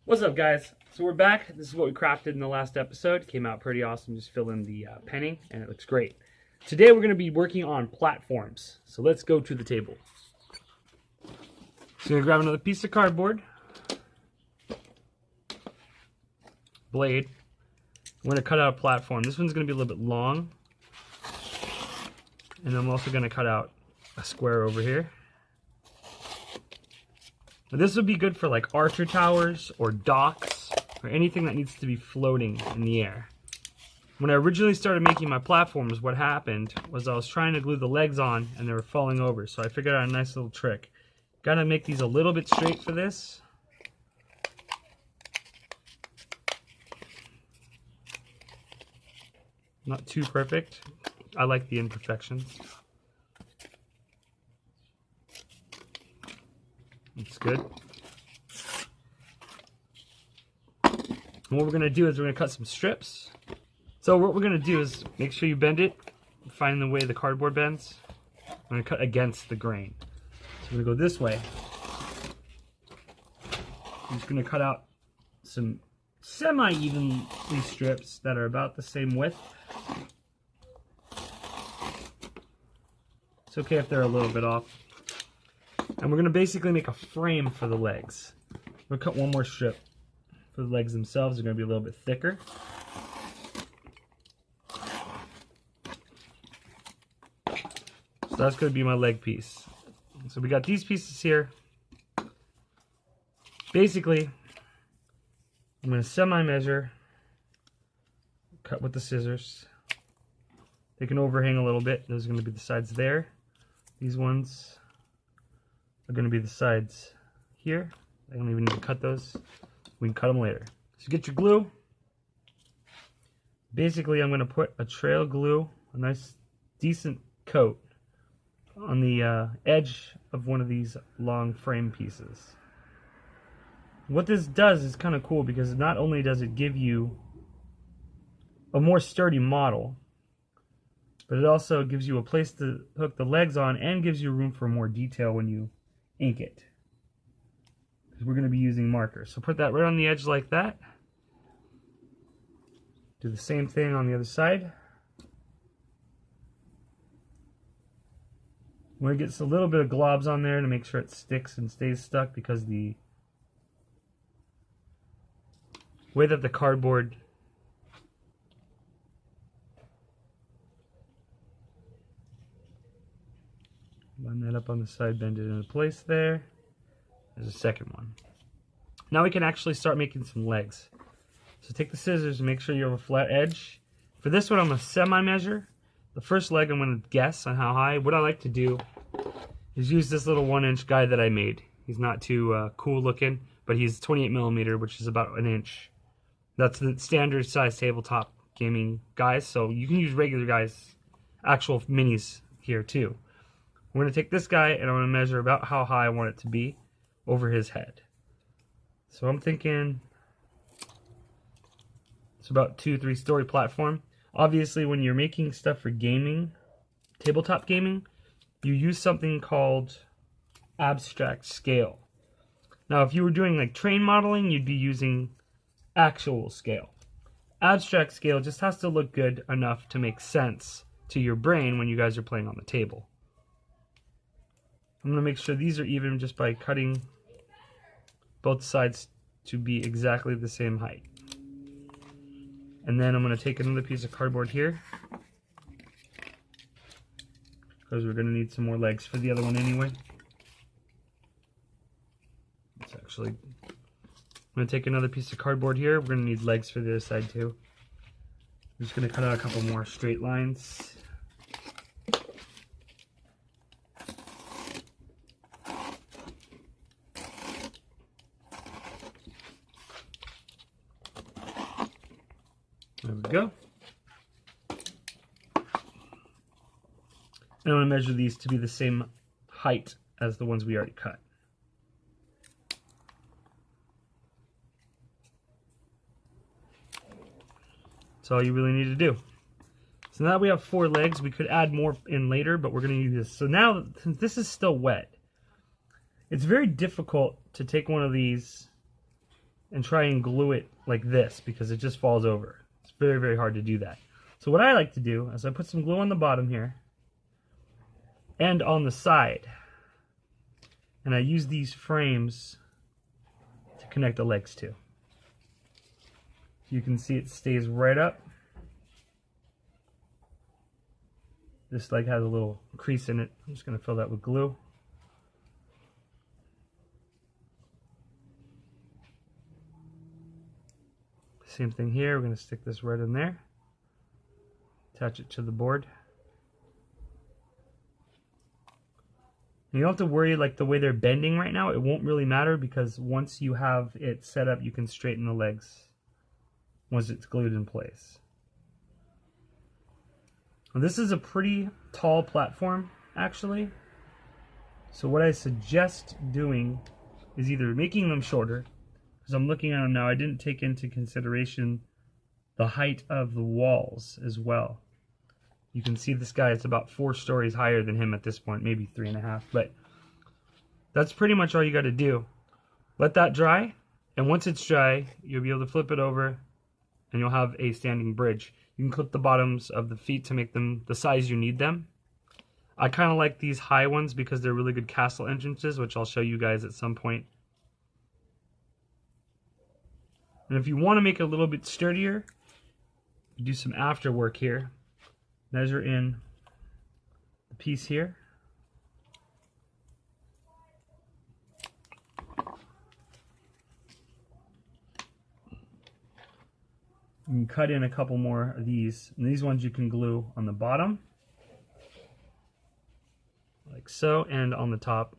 What's up, guys? So we're back. This is what we crafted in the last episode. Came out pretty awesome. Just fill in the penning, and it looks great. Today we're going to be working on platforms. So let's go to the table. So I'm going to grab another piece of cardboard, blade. I'm going to cut out a platform. This one's going to be a little bit long, and I'm also going to cut out a square over here. Now, this would be good for like archer towers or docks or anything that needs to be floating in the air. When I originally started making my platforms, what happened was I was trying to glue the legs on and they were falling over. So I figured out a nice little trick. Gotta make these a little bit straight for this. Not too perfect. I like the imperfections. Looks good. And what we're going to do is we're going to cut some strips. So what we're going to do is make sure you bend it. Find the way the cardboard bends. I'm going to cut against the grain. So we're going to go this way. I'm just going to cut out some semi-evenly strips that are about the same width. It's okay if they're a little bit off. And we're going to basically make a frame for the legs. We'll cut one more strip for the legs themselves. They're going to be a little bit thicker. So that's going to be my leg piece. So we got these pieces here. Basically, I'm going to semi-measure, cut with the scissors. They can overhang a little bit. Those are going to be the sides there. These ones are going to be the sides here. I don't even need to cut those. We can cut them later. So get your glue. Basically, I'm going to put a trail glue, a nice decent coat, on the edge of one of these long frame pieces. What this does is kind of cool because not only does it give you a more sturdy model, but it also gives you a place to hook the legs on and gives you room for more detail when you ink it. Because we're going to be using markers. So put that right on the edge like that. Do the same thing on the other side. We're going to get a little bit of globs on there to make sure it sticks and stays stuck, because the way that the cardboard line that up on the side, bend it into place there. There's a second one. Now we can actually start making some legs. So take the scissors and make sure you have a flat edge. For this one, I'm going to semi-measure. The first leg I'm going to guess on how high. What I like to do is use this little 1-inch guy that I made. He's not too cool looking, but he's 28 millimeter, which is about an inch. That's the standard size tabletop gaming guys. So you can use regular guys, actual minis here too. We're going to take this guy and I'm going to measure about how high I want it to be over his head. So I'm thinking it's about 2-3 story platform. Obviously, when you're making stuff for gaming, tabletop gaming, you use something called abstract scale. Now, if you were doing like train modeling, you'd be using actual scale. Abstract scale just has to look good enough to make sense to your brain when you guys are playing on the table. I'm going to make sure these are even just by cutting both sides to be exactly the same height. And then I'm going to take another piece of cardboard here, because we're going to need some more legs for the other one anyway. It's actually, I'm going to take another piece of cardboard here. We're going to need legs for the other side too. I'm just going to cut out a couple more straight lines. There we go. And I'm going to measure these to be the same height as the ones we already cut. That's all you really need to do. So now we have 4 legs. We could add more in later, but we're going to use this. So now, since this is still wet, it's very difficult to take one of these and try and glue it like this because it just falls over. It's very, very hard to do that. So what I like to do is I put some glue on the bottom here and on the side. And I use these frames to connect the legs to. You can see it stays right up. This leg has a little crease in it. I'm just going to fill that with glue. Same thing here. We're going to stick this right in there. Attach it to the board. And you don't have to worry like the way they're bending right now. It won't really matter because once you have it set up, you can straighten the legs once it's glued in place. Now, this is a pretty tall platform, actually. So what I suggest doing is either making them shorter, because I'm looking at them now, I didn't take into consideration the height of the walls as well. You can see this guy is about 4 stories higher than him at this point, maybe 3.5, but that's pretty much all you got to do. Let that dry, and once it's dry, you'll be able to flip it over, and you'll have a standing bridge. You can clip the bottoms of the feet to make them the size you need them. I kind of like these high ones because they're really good castle entrances, which I'll show you guys at some point. And if you want to make it a little bit sturdier, you do some after work here. Measure in the piece here. You can cut in a couple more of these, and these ones you can glue on the bottom, like so, and on the top.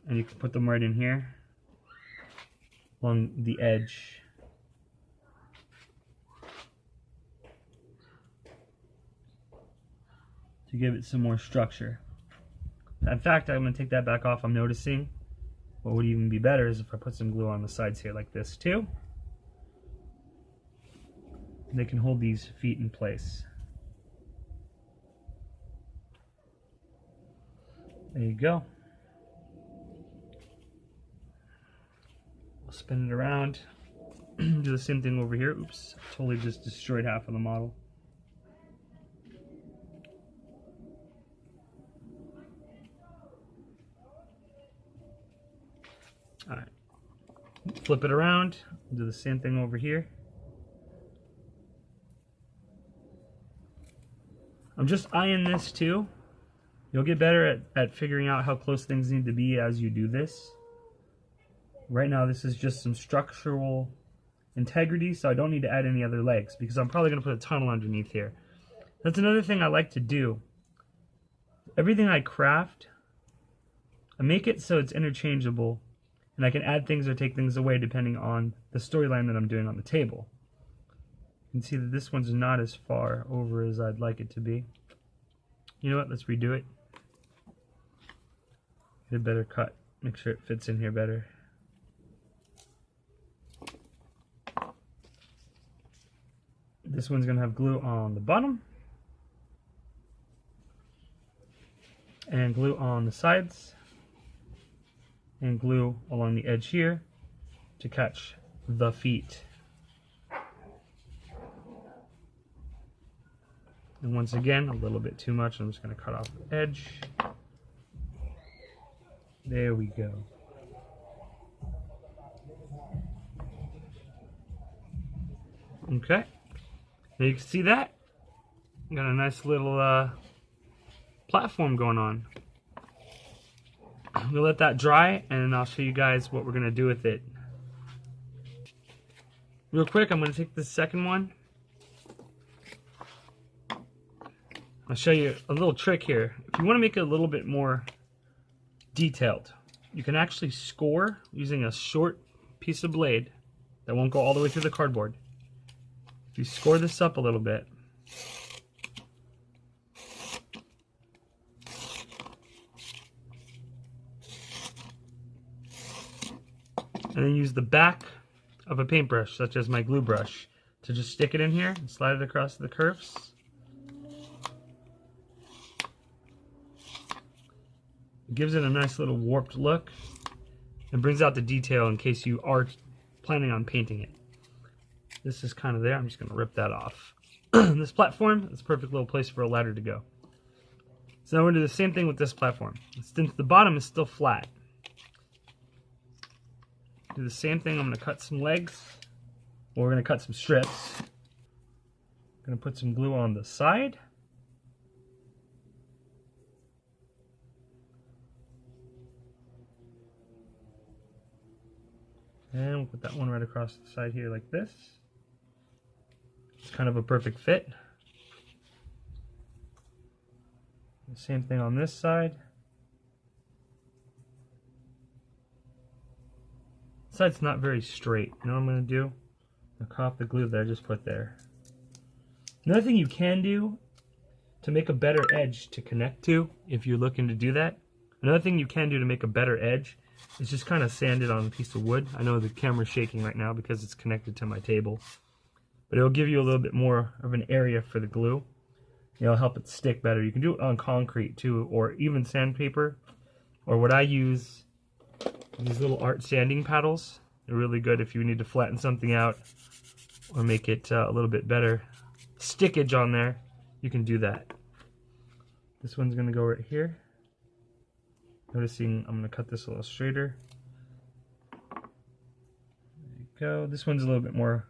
And you can put them right in here, along the edge. To give it some more structure. In fact, I'm going to take that back off. I'm noticing what would even be better is if I put some glue on the sides here like this too. And they can hold these feet in place. There you go. I'll spin it around. Do the same thing over here. Oops, totally just destroyed half of the model. Alright, flip it around, do the same thing over here. I'm just eyeing this too. You'll get better at figuring out how close things need to be as you do this. Right now this is just some structural integrity, so I don't need to add any other legs because I'm probably going to put a tunnel underneath here. That's another thing I like to do. Everything I craft, I make it so it's interchangeable. And I can add things or take things away depending on the storyline that I'm doing on the table. You can see that this one's not as far over as I'd like it to be. You know what, let's redo it. Get a better cut, make sure it fits in here better. This one's gonna have glue on the bottom. And glue on the sides. And glue along the edge here to catch the feet. And once again, a little bit too much. I'm just going to cut off the edge. There we go. Okay. Now you can see that. Got a nice little platform going on. I'm going to let that dry, and I'll show you guys what we're going to do with it. Real quick, I'm going to take the second one. I'll show you a little trick here. If you want to make it a little bit more detailed, you can actually score using a short piece of blade that won't go all the way through the cardboard. If you score this up a little bit, and then use the back of a paintbrush, such as my glue brush, to just stick it in here and slide it across the curves. It gives it a nice little warped look. and brings out the detail in case you are planning on painting it. This is kind of there. I'm just going to rip that off. This platform is a perfect little place for a ladder to go. So now we're going to do the same thing with this platform. Since the bottom is still flat, do the same thing. I'm going to cut some legs. Well, we're going to cut some strips. I'm going to put some glue on the side. And we'll put that one right across the side here like this. It's kind of a perfect fit. The same thing on this side. This side's not very straight. You know what I'm going to do? I'll cut off the glue that I just put there. Another thing you can do to make a better edge to connect to, if you're looking to do that, another thing you can do to make a better edge is just kind of sand it on a piece of wood. I know the camera's shaking right now because it's connected to my table, but it'll give you a little bit more of an area for the glue. It'll help it stick better. You can do it on concrete too, or even sandpaper, or what I use, these little art sanding paddles. They're really good if you need to flatten something out or make it a little bit better stickage on there. You can do that. This one's going to go right here. Noticing I'm going to cut this a little straighter. There you go. This one's a little bit more,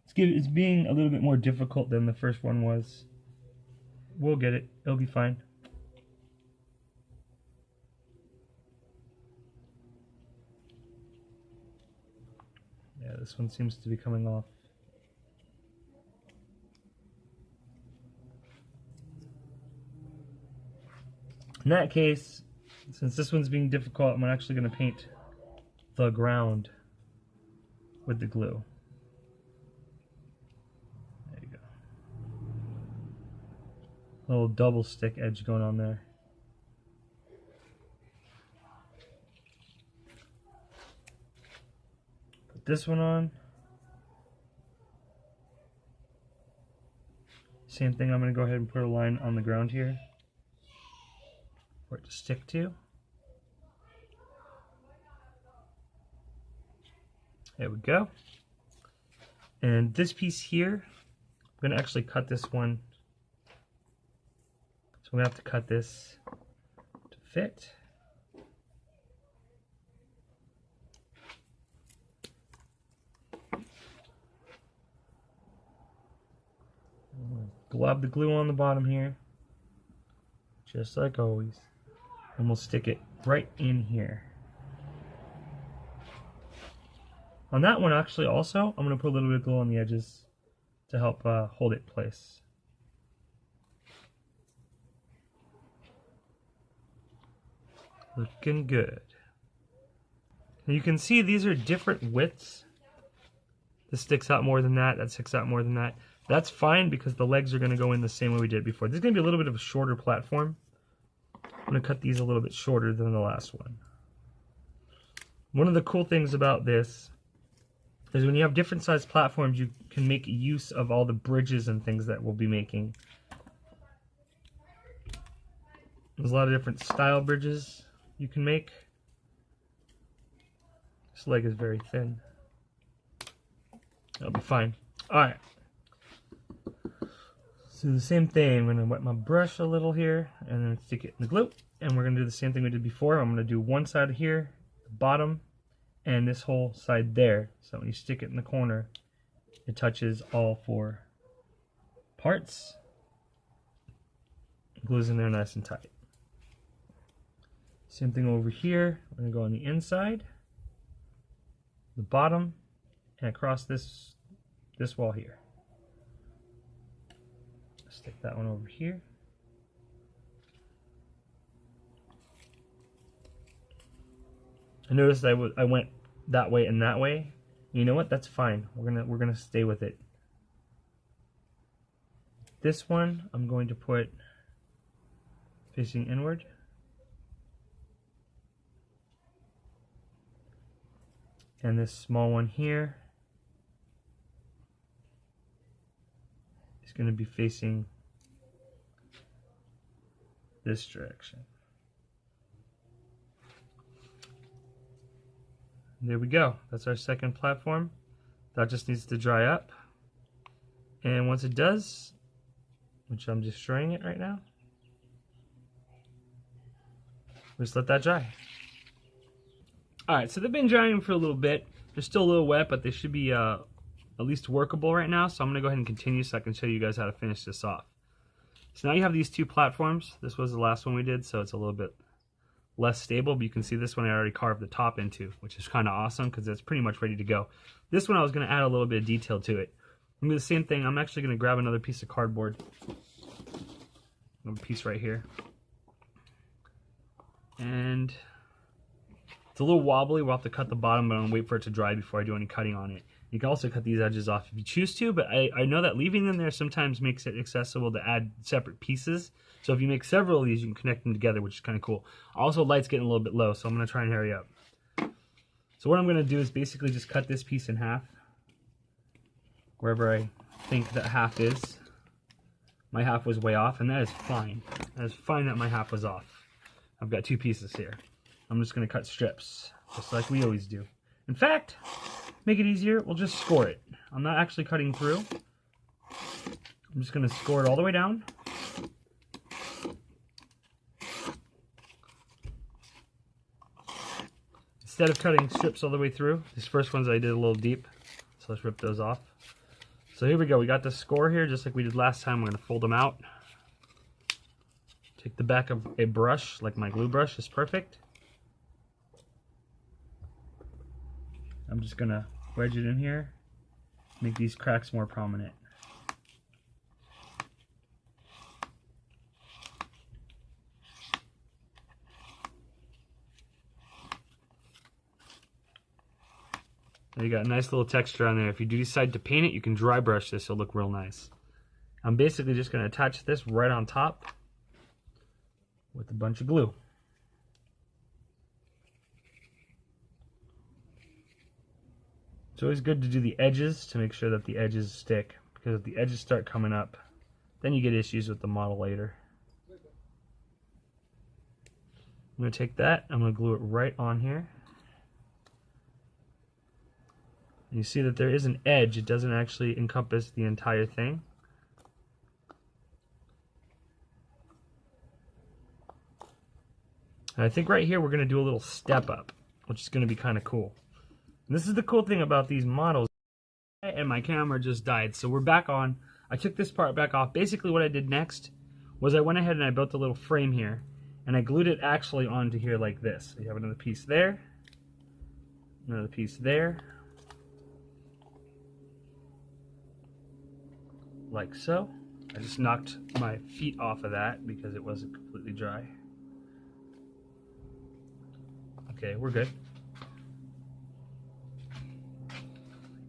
it's being a little bit more difficult than the first one was. We'll get it. It'll be fine. Yeah, this one seems to be coming off. In that case, since this one's being difficult, I'm actually going to paint the ground with the glue. There you go. A little double stick edge going on there. Put this one on. Same thing, I'm going to go ahead and put a line on the ground here for it to stick to. There we go. And this piece here, I'm going to actually cut this one. So I'm going to have to cut this to fit. Glob the glue on the bottom here, just like always, and we'll stick it right in here. On that one, actually, also, I'm going to put a little bit of glue on the edges to help hold it in place. Looking good. And you can see these are different widths. This sticks out more than that. That sticks out more than that. That's fine because the legs are going to go in the same way we did before. This is going to be a little bit of a shorter platform. I'm going to cut these a little bit shorter than the last one. One of the cool things about this is when you have different sized platforms, you can make use of all the bridges and things that we'll be making. There's a lot of different style bridges you can make. This leg is very thin. That'll be fine. Alright. So the same thing, I'm going to wet my brush a little here and then stick it in the glue. And we're going to do the same thing we did before. I'm going to do one side here, the bottom, and this whole side there. So when you stick it in the corner, it touches all four parts. It glues in there nice and tight. Same thing over here. We're going to go on the inside, the bottom, and across this wall here. Stick that one over here. I noticed I went that way and that way. You know what? That's fine. We're gonna stay with it. This one I'm going to put facing inward. And this small one here is going to be facing this direction. There we go. That's our second platform. That just needs to dry up. And once it does, which I'm destroying it right now, just let that dry. Alright, so they've been drying for a little bit. They're still a little wet, but they should be at least workable right now. So I'm going to go ahead and continue so I can show you guys how to finish this off. So now you have these two platforms. This was the last one we did, so it's a little bit less stable, but you can see this one I already carved the top into, which is kind of awesome because it's pretty much ready to go. This one I was going to add a little bit of detail to it. I'm going to do the same thing. I'm actually going to grab another piece of cardboard. Another piece right here. And it's a little wobbly. We'll have to cut the bottom, but I'm going to wait for it to dry before I do any cutting on it. You can also cut these edges off if you choose to, but I know that leaving them there sometimes makes it accessible to add separate pieces. So if you make several of these, you can connect them together, which is kind of cool. Also, light's getting a little bit low, so I'm going to try and hurry up. So what I'm going to do is basically just cut this piece in half, wherever I think that half is. My half was way off, and that is fine. That is fine that my half was off. I've got two pieces here. I'm just going to cut strips, just like we always do. In fact, make it easier, we'll just score it. I'm not actually cutting through. I'm just going to score it all the way down. Instead of cutting strips all the way through, these first ones I did a little deep, so let's rip those off. So here we go, we got the score here just like we did last time. We're going to fold them out. Take the back of a brush, like my glue brush is perfect. I'm just going to wedge it in here, make these cracks more prominent. Now you got a nice little texture on there. If you do decide to paint it, you can dry brush this, it'll look real nice. I'm basically just going to attach this right on top with a bunch of glue. It's always good to do the edges to make sure that the edges stick, because if the edges start coming up, then you get issues with the model later. I'm going to take that, I'm going to glue it right on here. And you see that there is an edge, it doesn't actually encompass the entire thing. And I think right here we're going to do a little step up, which is going to be kind of cool. And this is the cool thing about these models. And my camera just died, so we're back on. I took this part back off. Basically what I did next was I went ahead and I built a little frame here, and I glued it actually onto here like this. So you have another piece there, another piece there, like so. I just knocked my feet off of that because it wasn't completely dry. Okay, we're good.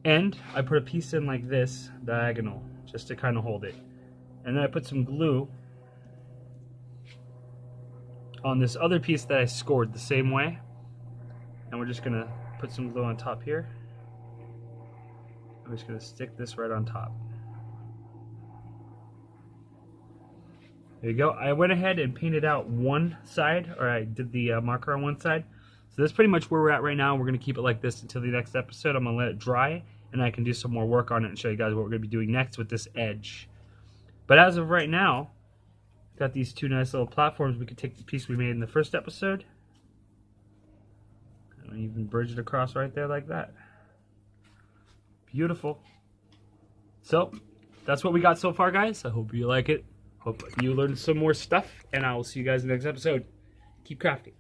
And I put a piece in like this, diagonal, just to kind of hold it. And then I put some glue on this other piece that I scored the same way. And we're just gonna put some glue on top here. I'm just gonna stick this right on top. There you go. I went ahead and painted out one side, or I did the marker on one side. So that's pretty much where we're at right now. We're gonna keep it like this until the next episode. I'm gonna let it dry, and I can do some more work on it and show you guys what we're going to be doing next with this edge. But as of right now, got these two nice little platforms. We could take the piece we made in the first episode and even bridge it across right there like that. Beautiful. So that's what we got so far, guys. I hope you like it. Hope you learned some more stuff, and I will see you guys in the next episode. Keep crafting.